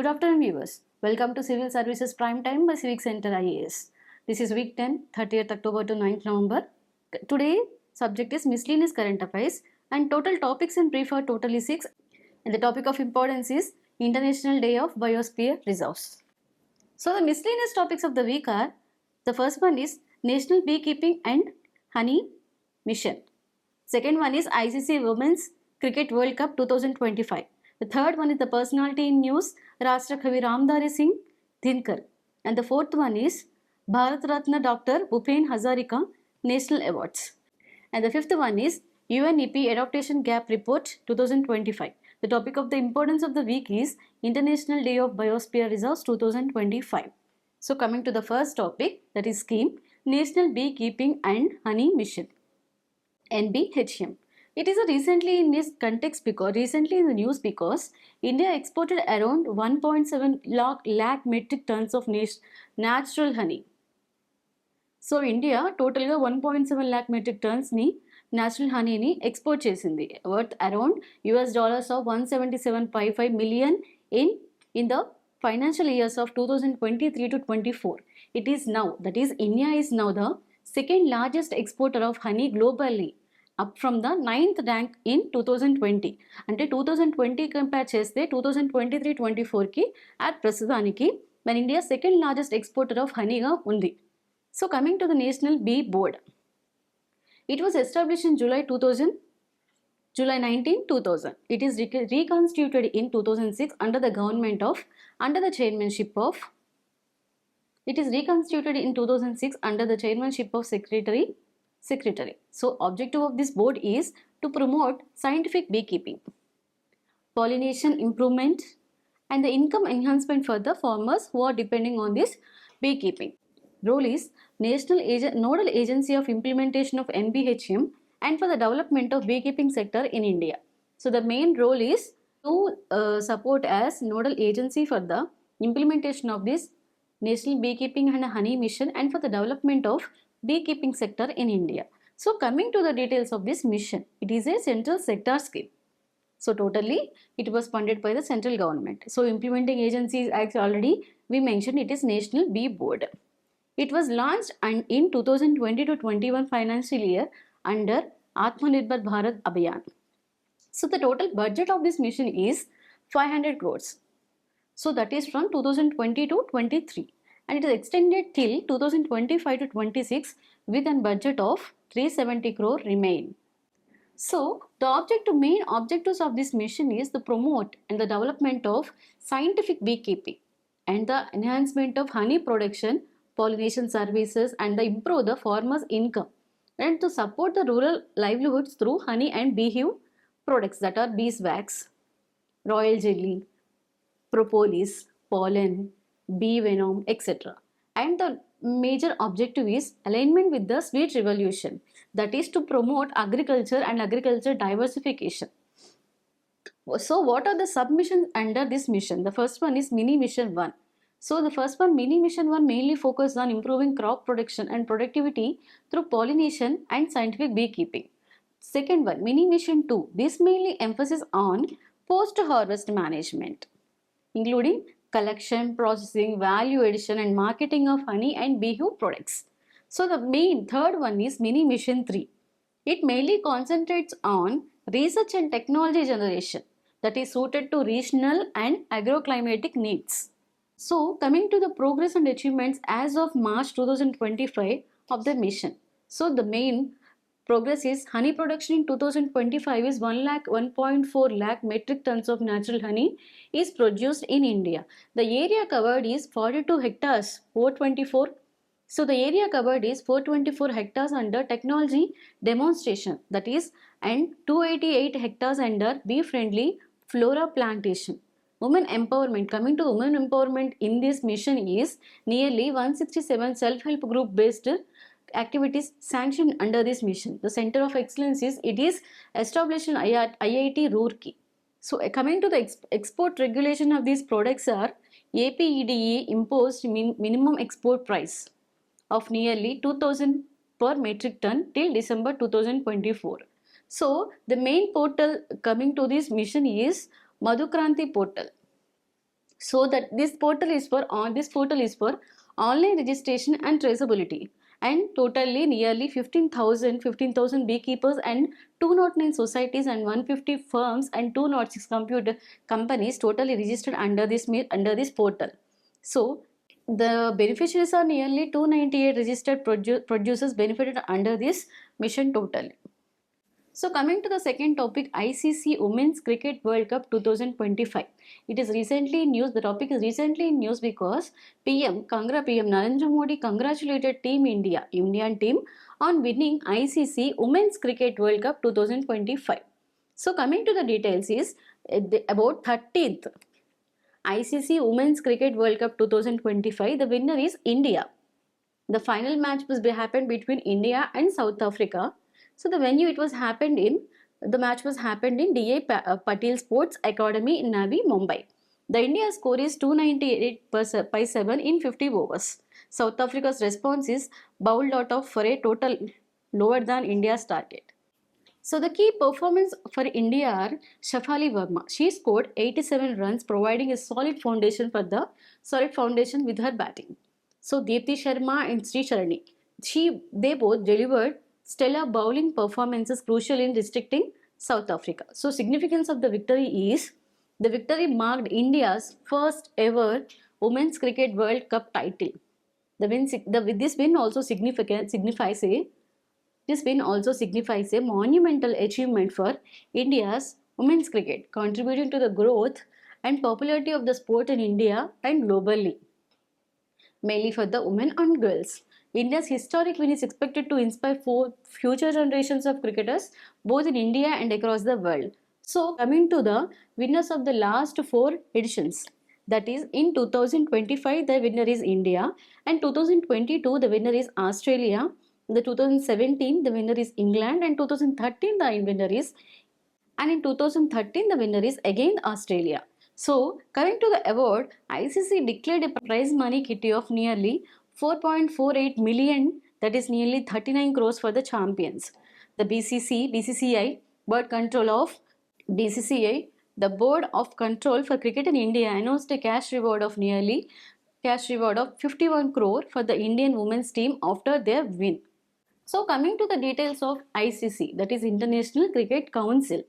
afternoon viewers. Welcome to Civil Services Prime Time by CivicCentre IAS. This is week 10, 30th October to 9th November. Today subject is Miscellaneous Current Affairs and total topics in brief are totally 6 and the topic of importance is International Day of Biosphere Reserves. So the miscellaneous topics of the week are, the first one is National Beekeeping and Honey Mission. Second one is ICC Women's Cricket World Cup 2025. The third one is the personality in news, Rashtrakavi Ramdhari Singh Dinkar. And the fourth one is Bharat Ratna Dr. Bhupen Hazarika National Awards. And the fifth one is UNEP Adaptation Gap Report 2025. The topic of the importance of the week is International Day of Biosphere Reserves 2025. So coming to the first topic, that is scheme, National Beekeeping and Honey Mission, NBHM. It is recently in this context because recently in the news because India exported around 1.7 lakh metric tons of natural honey. So India total 1.7 lakh metric tons ni natural honey ni export chesindi, worth around US dollars of 177.55 million in the financial years of 2023 to 24. It is now, that is India is now the second largest exporter of honey globally, up from the 9th rank in 2020. అంటే 2020 compare చేస్తే 2023-24 కి at ప్రస్తుతానికి మన India second largest exporter of హనీగా ఉంది. So coming to the national bee board, it was established in July 19, 2000. It is reconstituted in 2006 under the chairmanship of Secretary. So objective of this board is to promote scientific beekeeping, pollination improvement and the income enhancement for the farmers who are depending on this beekeeping. Role is nodal agency of implementation of NBHM and for the development of beekeeping sector in India. So the main role is to support as nodal agency for the implementation of this National Beekeeping and Honey Mission and for the development of beekeeping sector in India. So coming to the details of this mission, it is a central sector scheme. So totally it was funded by the central government. So implementing agencies, as already we mentioned, it is National Bee Board. It was launched in 2020 to 21 financial year under Atmanirbhar Bharat Abhiyan. So the total budget of this mission is 500 crores. So that is from 2020 to 23. And it is extended till 2025 to 26 with a budget of 370 crore remain. So the main objectives of this mission is to promote and the development of scientific beekeeping and the enhancement of honey production, pollination services and the improve the farmers' income and to support the rural livelihoods through honey and beehive products that are beeswax, royal jelly, propolis, pollen, bee venom, etc. And the major objective is alignment with the sweet revolution, that is to promote agriculture and agriculture diversification. So what are the submissions under this mission? The first one is Mini Mission 1. So the first one, Mini Mission 1, mainly focused on improving crop production and productivity through pollination and scientific beekeeping. Second one, Mini Mission 2, this mainly emphasis on post-harvest management, including collection, processing, value addition and marketing of honey and beehive products. So the main third one is Mini Mission 3. It mainly concentrates on research and technology generation that is suited to regional and agroclimatic needs. So coming to the progress and achievements as of March 2025 of the mission. So the main progress is honey production in 2025 is 1.4 lakh metric tons of natural honey is produced in India. The area covered is 42 hectares, 424. So the area covered is 424 hectares under technology demonstration, that is, and 288 hectares under bee-friendly flora plantation. Women empowerment, coming to women empowerment in this mission is nearly 167 self-help group based activities sanctioned under this mission. The Center of Excellence is established in IIT Roorkee. So coming to the export regulation of these products are APPSC imposed minimum export price of nearly 2000 per metric ton till December 2024. So the main portal coming to this mission is Madhukranti portal. So that this portal is for online registration and traceability, and totally nearly 15,000 beekeepers and 209 societies and 150 firms and 206 computer companies totally registered under this portal. So the beneficiaries are nearly 298 registered producers benefited under this mission totally. So coming to the second topic, ICC Women's Cricket World Cup 2025. It is recently in news. The topic is recently in news because PM Narendra Modi congratulated Team India, Indian team, on winning ICC Women's Cricket World Cup 2025. So coming to the details is about 13th ICC Women's Cricket World Cup 2025. The winner is India. The final match happened between India and South Africa. So the venue the match was happened in D.A. Patil Sports Academy in Navi, Mumbai. The India score is 298 by 7 in 50 overs. South Africa's response is bowled out of for a total lower than India's target. So the key performance for India are Shafali Verma. She scored 87 runs, providing a solid foundation with her batting. So Deepthi Sharma and Sri Sharani, they both delivered stellar bowling performances crucial in restricting South Africa. So significance of the victory is the victory marked India's first ever Women's Cricket World Cup title. This win also signifies a monumental achievement for India's women's cricket, contributing to the growth and popularity of the sport in India and globally, mainly for the women and girls. India's historic win is expected to inspire future generations of cricketers both in India and across the world. So, coming to the winners of the last 4 editions, that is in 2025 the winner is India, and 2022 the winner is Australia, the 2017 the winner is England, and 2013 the winner is again Australia. So, coming to the award, ICC declared a prize money kitty of nearly 4.48 million, that is nearly 39 crores for the champions. The BCCI, the Board of Control for Cricket in India announced a cash reward of 51 crore for the Indian women's team after their win. So coming to the details of ICC, that is International Cricket Council.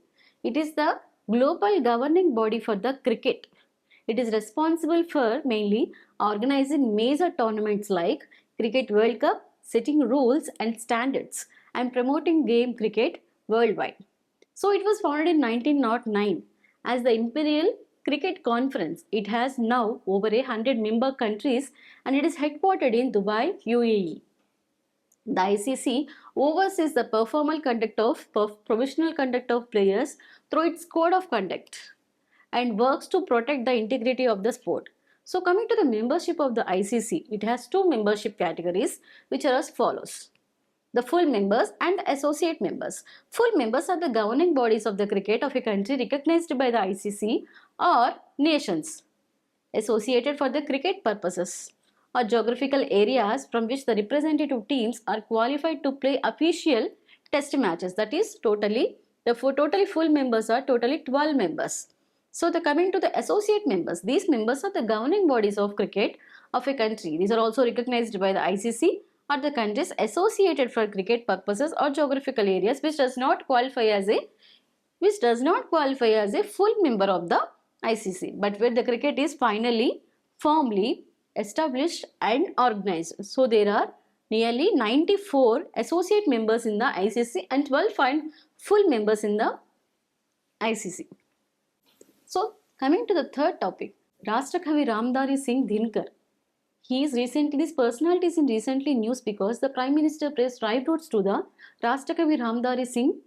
It is the global governing body for the cricket. It is responsible for mainly organizing major tournaments like Cricket World Cup, setting rules and standards, and promoting game cricket worldwide. So it was founded in 1909 as the Imperial Cricket Conference. It has now over 100 member countries and it is headquartered in Dubai, UAE. The ICC oversees the professional conduct of players through its code of conduct and works to protect the integrity of the sport. So coming to the membership of the ICC, it has 2 membership categories which are as follows. The full members and the associate members. Full members are the governing bodies of the cricket of a country recognized by the ICC or nations associated for the cricket purposes, or geographical areas from which the representative teams are qualified to play official test matches. That is totally full members are totally 12 members. So coming to the associate members, these members are the governing bodies of cricket of a country. These are also recognized by the ICC or the countries associated for cricket purposes or geographical areas which does not qualify as a full member of the ICC, but where the cricket is firmly established and organized. So there are nearly 94 associate members in the ICC and 12 full members in the ICC. So coming to the third topic, Rashtrakavi Ramdhari Singh Dinkar. This personality is recently in news because the Prime Minister placed tributes to the Rashtrakavi Ramdhari Singh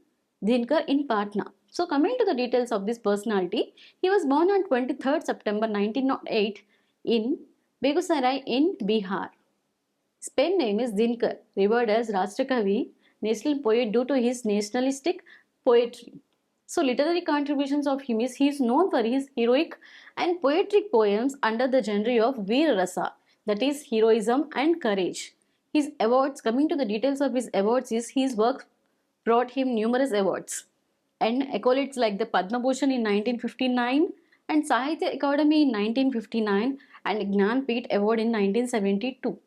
Dinkar in Patna. So coming to the details of this personality, he was born on 23rd September 1908 in Begusarai in Bihar. His pen name is Dinkar, revered as Rashtrakavi, national poet due to his nationalistic poetry. So literary contributions of him is he is known for his heroic and poetic poems under the genre of Veer Rasa, that is heroism and courage. His awards, coming to the details of his awards, is his work brought him numerous awards and accolades like the Padma Bhushan in 1959 and Sahitya Academy in 1959 and Gnanpith Award in 1972.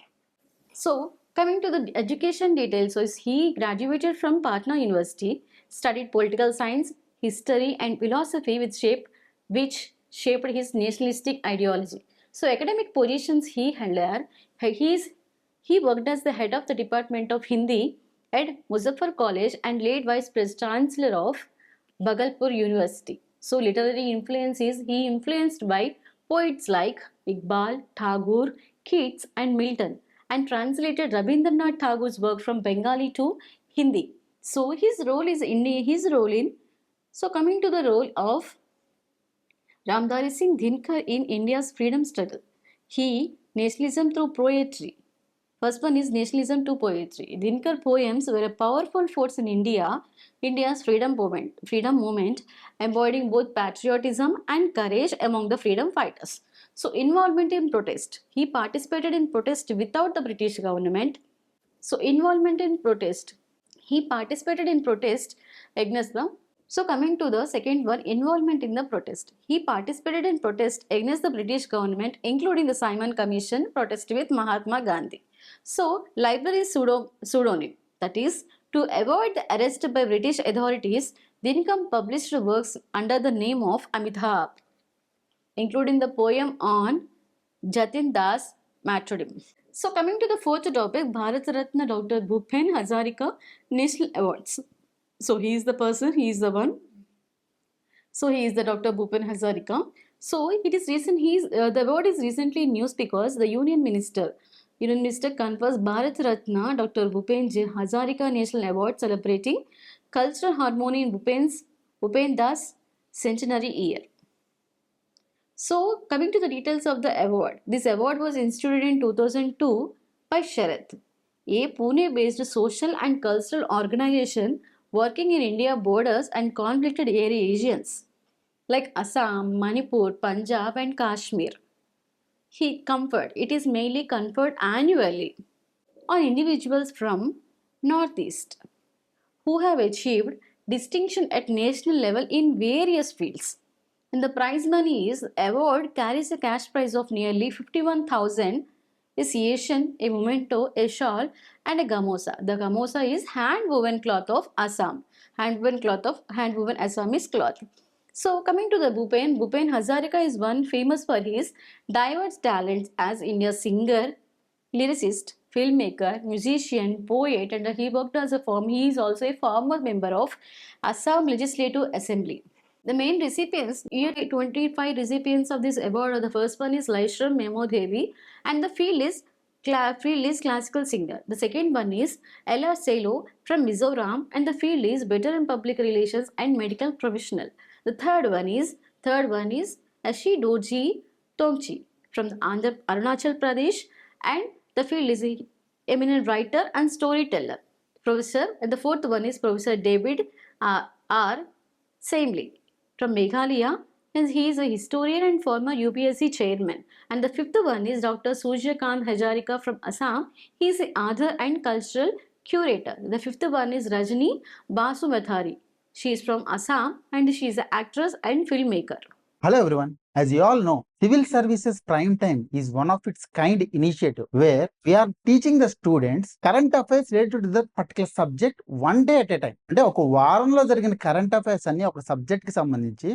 So, coming to the education details, so he graduated from Patna University, studied political science, history, and philosophy, which shaped his nationalistic ideology. So, academic positions he held are he worked as the head of the Department of Hindi at Muzaffar College and late Vice Chancellor of Bhagalpur University. So, literary influence is he influenced by poets like Iqbal, Tagore, Keats, and Milton, and translated Rabindranath Tagore's work from Bengali to Hindi. So, his role in so coming to the role of Ramdhari Singh Dinkar in India's freedom struggle. He nationalism through poetry. First one is nationalism to poetry. Dinkar poems were a powerful force in India's freedom movement, embodying both patriotism and courage among the freedom fighters. So, involvement in protest. He participated in protest without the British government. So, involvement in protest. He participated in protest against the so coming to the second one, involvement in the protest. He participated in protest against the British government, including the Simon Commission protest with Mahatma Gandhi. So, library pseudonym, that is, to avoid the arrest by British authorities, Dinkam published works under the name of Amitabh, including the poem on Jatin Das martyrdom. So, coming to the fourth topic, Bharat Ratna Dr. Bhupen Hazarika National Awards. So, he is the person, he is the one. So, he is the Dr. Bhupen Hazarika. So, it is recent. The award is recently in news because the Union Minister confers Bharat Ratna Dr. Bhupen J. Hazarika National Award celebrating cultural harmony in Bhupen Das centenary year. So, coming to the details of the award, this award was instituted in 2002 by Sharath, a Pune-based social and cultural organization working in India borders and conflicted area regions like Assam, Manipur, Punjab, and Kashmir. It is mainly conferred annually on individuals from Northeast who have achieved distinction at national level in various fields. And the prize money award carries a cash prize of nearly 51,000, is Asian, a memento, a shawl, and a gamosa. The gamosa is hand-woven cloth of Assam. Hand-woven Assamese cloth. So, coming to the Bhupen Hazarika is one famous for his diverse talents as India's singer, lyricist, filmmaker, musician, poet, and he is also a former member of Assam Legislative Assembly. The main recipients, year 25 recipients of this award, the first one is Laishram Memo Devi, and the field is classical singer. The second one is Ella Selo from Mizoram, and the field is veteran public relations and medical professional. The third one is Ashi Doji Tongchi from Arunachal Pradesh, and the field is a eminent writer and storyteller. And the fourth one is Professor David R. Samely from Meghalaya, and he is a historian and former UPSC chairman. And the fifth one is Dr. Suryakant Hazarika from Assam. He is an author and cultural curator. The fifth one is Rajni Basumathari. She is from Assam and she is an actress and filmmaker. Hello everyone. As you all know, Civil Services Prime Time is one of its kind initiative where we are teaching the students current affairs related to that particular subject one day at a time. అంటే ఒక వారంలో జరిగిన current affairs అన్ని ఒక subject కి సంబంధించి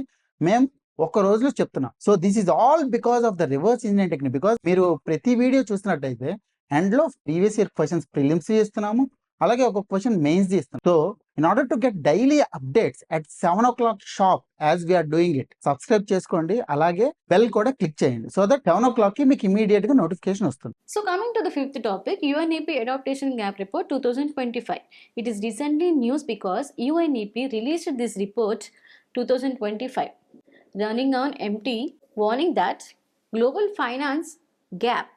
మేము ఒక రోజులో చెప్తున్నాం. So this is all because of the reverse engineering technique. Because మీరు ప్రతి వీడియో చూసినట్టయితే ఎండ్ లో ప్రీవియస్ ఇయర్ క్వశ్చన్స్ ప్రిలిమ్స్ చేస్తున్నాము, అలాగే ఒక క్వశ్చన్ మెయిన్స్ చేస్తాం. So in order to get daily updates at 7 o'clock sharp as we are doing it, subscribe చేసుకోండి, అలాగే bell కూడా click చేయండి so that 7 o'clock కి మీకు immediate గా notification వస్తుంది. So coming to the fifth topic, UNEP Adaptation Gap Report 2025. It is recently news because UNEP released this report 2025, running on empty, warning that global finance gap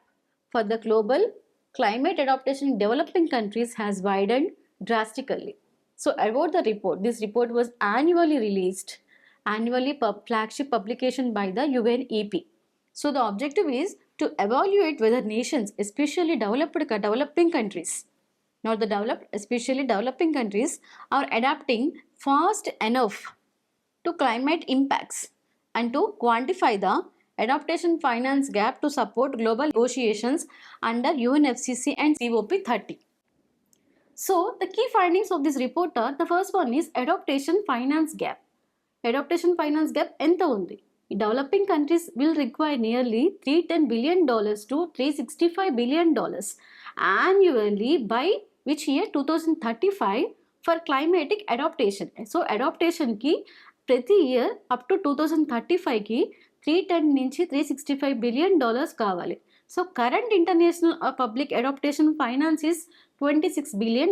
for the global climate adaptation in developing countries has widened drastically. So about the report, this report was annually flagship publication by the UNEP. So the objective is to evaluate whether nations, especially developing countries, not the developed, especially developing countries, are adapting fast enough to climate impacts and to quantify the adaptation finance gap to support global negotiations under UNFCCC and COP30. So the key findings of this report are, the first one is adaptation finance gap. Adaptation finance gap enta undi? Developing countries will require nearly $310 billion to $365 billion annually by which year? 2035 for climatic adaptation. So adaptation ki ప్రతి year up to 2035 కి 310 నుంచి 365 billion dollars కావాలి. So current international public adaptation finance is $26 billion,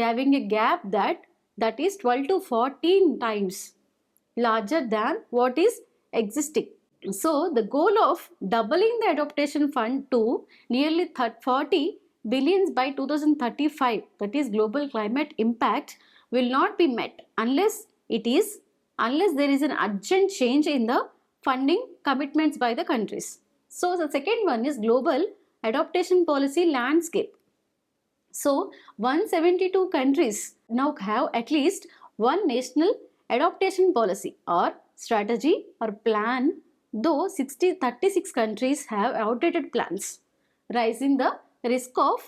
having a gap that is 12 to 14 times larger than what is existing. So the goal of doubling the adaptation fund to nearly 40 billions by 2035, that is global climate impact, will not be met unless there is an urgent change in the funding commitments by the countries. So the second one is global adaptation policy landscape. So 172 countries now have at least one national adaptation policy or strategy or plan, though 36 countries have outdated plans, raising the risk of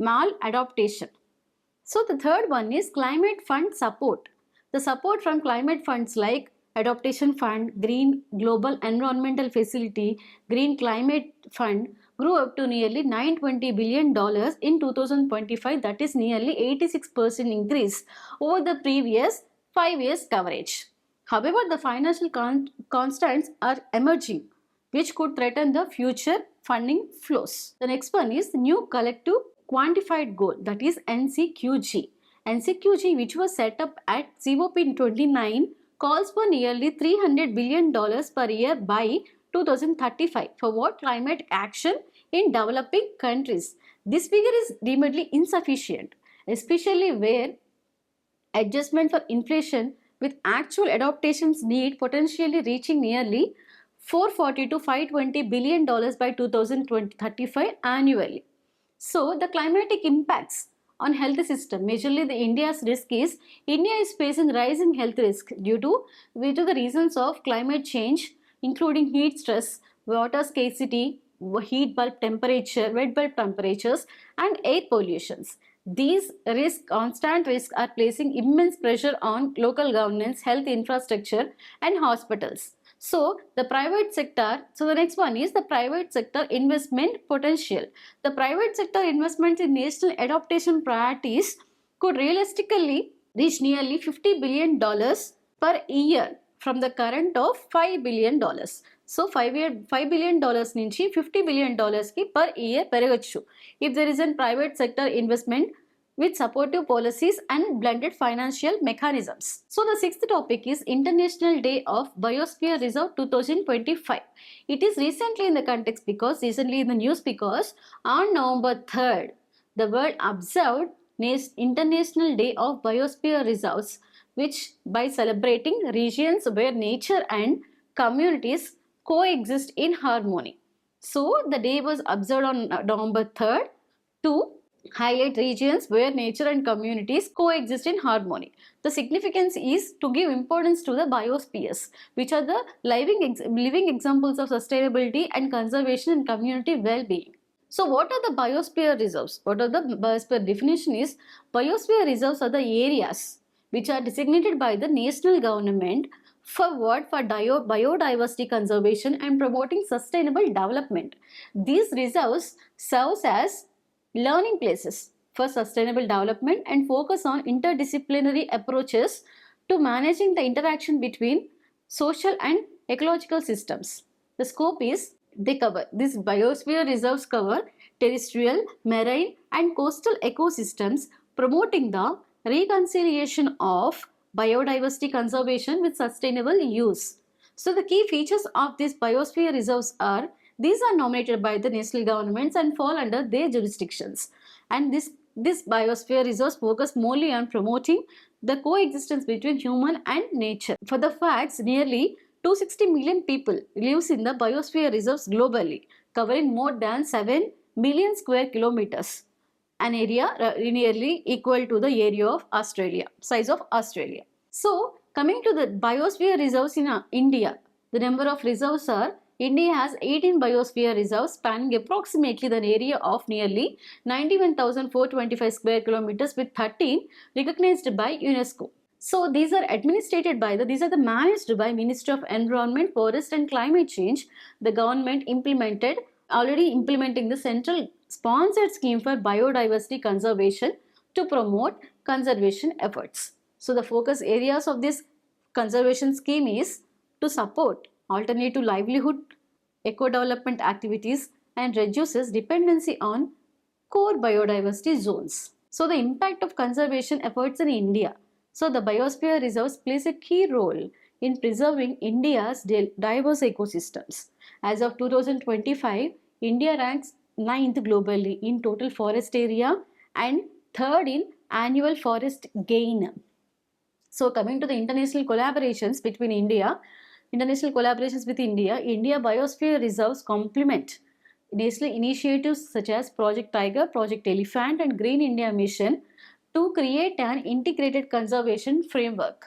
maladaptation. So the third one is climate fund support. The support from climate funds like Adaptation Fund, Green Global Environmental Facility, Green Climate Fund grew up to nearly $920 billion in 2025, that is nearly 86% increase over the previous 5 years coverage. However, the financial constraints are emerging which could threaten the future funding flows. The next one is new collective quantified goal, that is NCQG. NCQG, which was set up at COP29, calls for nearly $300 billion per year by 2035 for what? Climate action in developing countries. This figure is deemed insufficient, especially where adjustment for inflation with actual adaptations need potentially reaching nearly $440 to $520 billion by 2035 annually. So the climatic impacts on health system, majorly the India's risk is, India is facing rising health risk due to the reasons of climate change, including heat stress, water scarcity, heat bulb temperature, wet bulb temperatures and air pollutions. These constant risks are placing immense pressure on local governance, health infrastructure and hospitals. So the private sector, so the next one is the private sector investment potential. The private sector investments in national adaptation priorities could realistically reach nearly $50 billion per year from the current of $5 billion. So $5 billion నుంచి $50 billion ki per year పెరగచ్చు if there is a private sector investment with supportive policies and blended financial mechanisms. So the sixth topic is International Day of Biosphere Reserve 2025. It is recently in the news because on November 3rd, the world observed International Day of Biosphere Reserves, which by celebrating regions where nature and communities coexist in harmony. So the day was observed on November 3rd to highlight regions where nature and communities coexist in harmony. The significance is to give importance to the biospheres, which are the living examples of sustainability and conservation and community well-being. So what are the biosphere reserves? What are the biosphere definition is, biosphere reserves are the areas which are designated by the national government for what? For biodiversity conservation and promoting sustainable development. These reserves serves as learning places for sustainable development and focus on interdisciplinary approaches to managing the interaction between social and ecological systems. The scope is, these biosphere reserves cover terrestrial, marine and coastal ecosystems, promoting the reconciliation of biodiversity conservation with sustainable use. So the key features of these biosphere reserves are, these are nominated by the national governments and fall under their jurisdictions. And this biosphere reserves focus mainly on promoting the coexistence between human and nature. For the facts, nearly 260 million people lives in the biosphere reserves globally, covering more than 7 million square kilometers, an area nearly equal to the area of Australia, size of Australia. So coming to the biosphere reserves in India, The number of reserves are, India has 18 biosphere reserves spanning approximately the area of nearly 91,425 square kilometers with 13 recognized by UNESCO. So these are administrated by these are the managed by Ministry of Environment, Forest and Climate Change. The government already implementing the central sponsored scheme for biodiversity conservation to promote conservation efforts. So the focus areas of this conservation scheme is to support alternative livelihood, eco-development activities and reduces dependency on core biodiversity zones. So the impact of conservation efforts in India. So the biosphere reserves plays a key role in preserving India's diverse ecosystems. As of 2025, India ranks 9th globally in total forest area and 3rd in annual forest gain. So coming to the international collaborations with India, India Biosphere Reserves complement national initiatives such as Project Tiger, Project Elephant and Green India Mission to create an integrated conservation framework.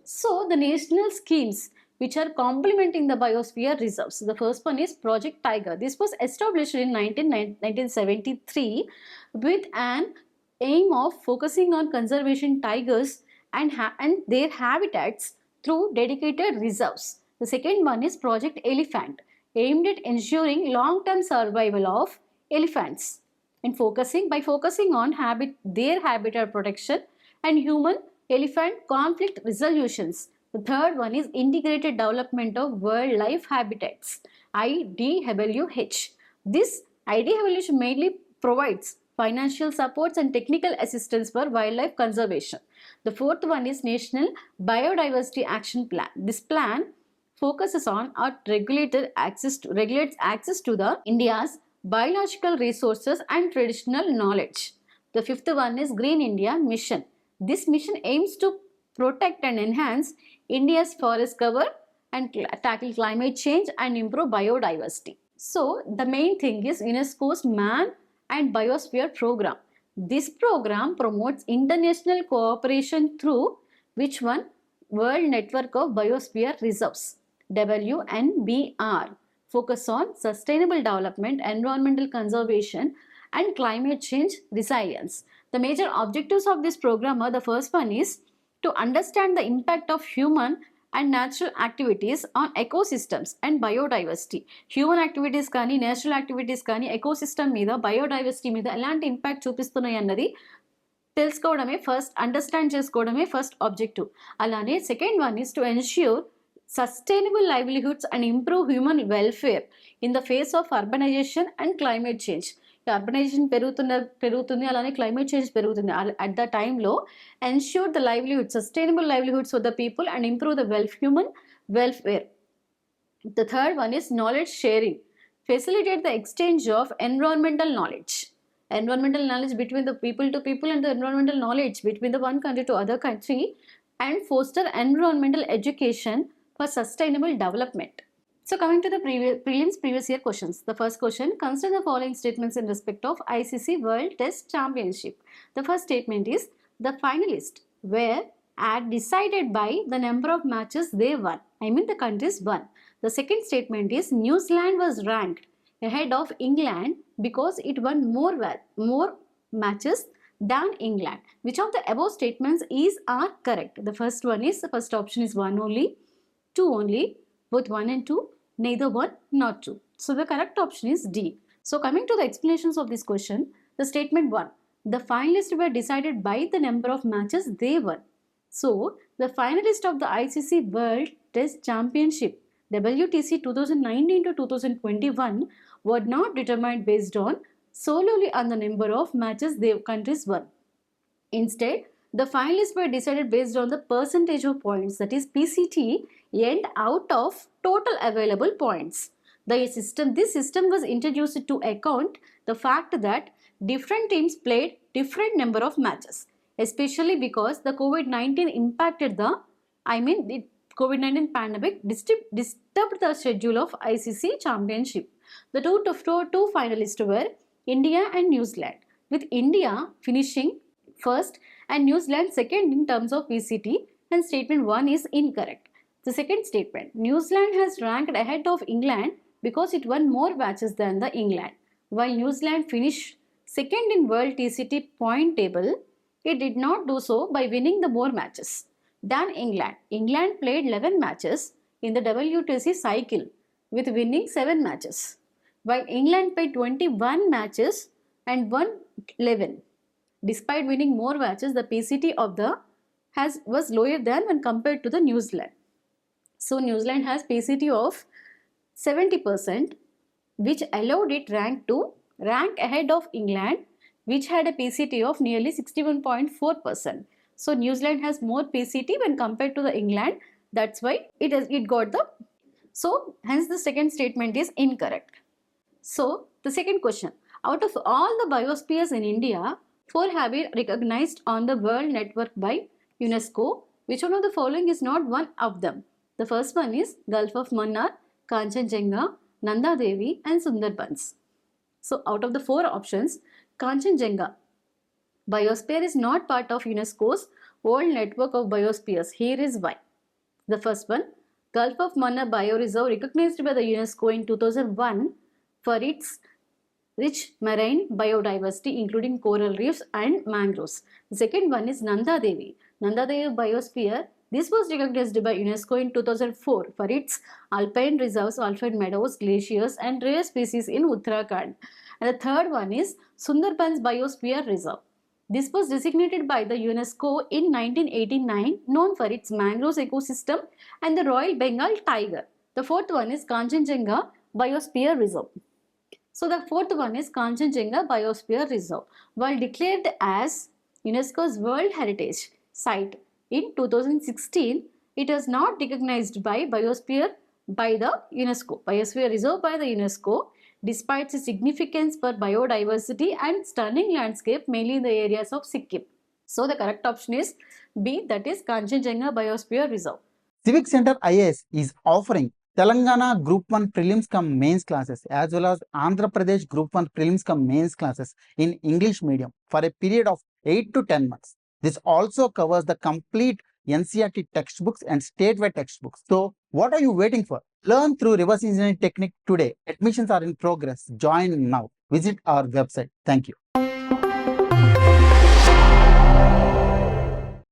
So the national schemes which are complementing the biosphere reserves. The first one is Project Tiger. This was established in 1973 with an aim of focusing on conservation tigers and their habitats through dedicated reserves. The second one is Project Elephant, aimed at ensuring long-term survival of elephants and focusing on their habitat protection and human-elephant conflict resolutions. The third one is Integrated Development of Wildlife Habitats, IDWH. This IDWH mainly provides financial supports and technical assistance for wildlife conservation. The fourth one is National Biodiversity Action Plan. This plan focuses on regulates access to the India's biological resources and traditional knowledge. The fifth one is Green India Mission. This mission aims to protect and enhance India's forest cover and tackle climate change and improve biodiversity. So the main thing is UNESCO's Man and Biosphere program. This program promotes international cooperation through which one? World Network of Biosphere Reserves, WNBR, focus on sustainable development, environmental conservation and climate change resilience. The major objectives of this program are, the first one is to understand the impact of human and natural activities on ecosystems and biodiversity. Human activities కానీ natural activities కానీ ecosystem మీద biodiversity మీద ఎలాంటి impact చూపిస్తున్నాయి అన్నది తెలుసుకోవడమే understand చేసుకోవడమే first objective. అలానే second one is to ensure sustainable livelihoods and improve human welfare in the face of urbanisation and climate change. Urbanisation పెరుగుతుంది, అలానే క్లైమేట్ చేంజ్ పెరుగుతుంది. అట్ ద టైంలో ensure the livelihood, sustainable livelihoods for the people and improve the human welfare. The third one is knowledge sharing, facilitate the exchange of environmental knowledge between the people to people and the environmental knowledge between the one country to other country, and foster environmental education for sustainable development. So coming to the prelims previous year questions. The first question, consider the following statements in respect of ICC World Test Championship. The first statement is, the finalists were decided by the number of matches they won. The countries won. The second statement is, New Zealand was ranked ahead of England because it won more matches than England. Which of the above statements are correct? The first option is 1 only, 2 only, both 1 and 2, neither 1 nor 2. So the correct option is D. So coming to the explanations of this question, the statement 1, the finalists were decided by the number of matches they won. So the finalists of the ICC World Test Championship WTC 2019 to 2021 were not determined based on solely on the number of matches their countries won. Instead, the finalists were decided based on the percentage of points, that is PCT, earned out of total available points. This system was introduced to account the fact that different teams played different number of matches, especially because the COVID-19 impacted the COVID-19 pandemic disturbed the schedule of ICC Championship. The two finalists were India and New Zealand, with India finishing first and New Zealand second in terms of VCT, and statement 1 is incorrect. The second statement, New Zealand has ranked ahead of England because it won more matches than the England. While New Zealand finished second in World TCT point table, it did not do so by winning the more matches than England. England played 11 matches in the WTC cycle with winning 7 matches, while England played 21 matches and won 11. Despite winning more matches, the PCT of the was lower than when compared to the New Zealand. So New Zealand has PCT of 70%, which allowed it rank ahead of England, which had a PCT of nearly 61.4%. So New Zealand has more PCT when compared to the England. That's why it got the. So hence the second statement is incorrect. So the second question, out of all the biospheres in India, 4 have been recognized on the World Network by UNESCO. Which one of the following is not one of them? The first one is Gulf of Mannar, Kanchenjunga, Nanda Devi and Sundarbans. So out of the 4 options, Kanchenjunga biosphere is not part of UNESCO's World Network of Biospheres. Here is why. The first one, Gulf of Mannar Bioreserve recognized by the UNESCO in 2001 for its rich marine biodiversity including coral reefs and mangroves. The second one is Nanda Devi. Nanda Devi Biosphere. This was recognized by UNESCO in 2004 for its alpine reserves, alpine meadows, glaciers and rare species in Uttarakhand. And the third one is Sundarbans Biosphere Reserve. This was designated by the UNESCO in 1989, known for its mangroves ecosystem and the Royal Bengal tiger. The fourth one is Kanchenjunga Biosphere Reserve. So the fourth one is Kanchenjunga Biosphere Reserve. While declared as UNESCO's World Heritage Site in 2016, it was not recognized by Biosphere by the UNESCO. Biosphere Reserve by the UNESCO, despite its significance for biodiversity and stunning landscape, mainly in the areas of Sikkim. So the correct option is B, that is Kanchenjunga Biosphere Reserve. CivicCentre IAS is offering Telangana Group 1 Prelims cum Mains classes as well as Andhra Pradesh Group 1 Prelims cum Mains classes in English medium for a period of 8 to 10 months. This also covers the complete NCERT textbooks and statewide textbooks. So what are you waiting for? Learn through reverse engineering technique today. Admissions are in progress. Join now. Visit our website. Thank you.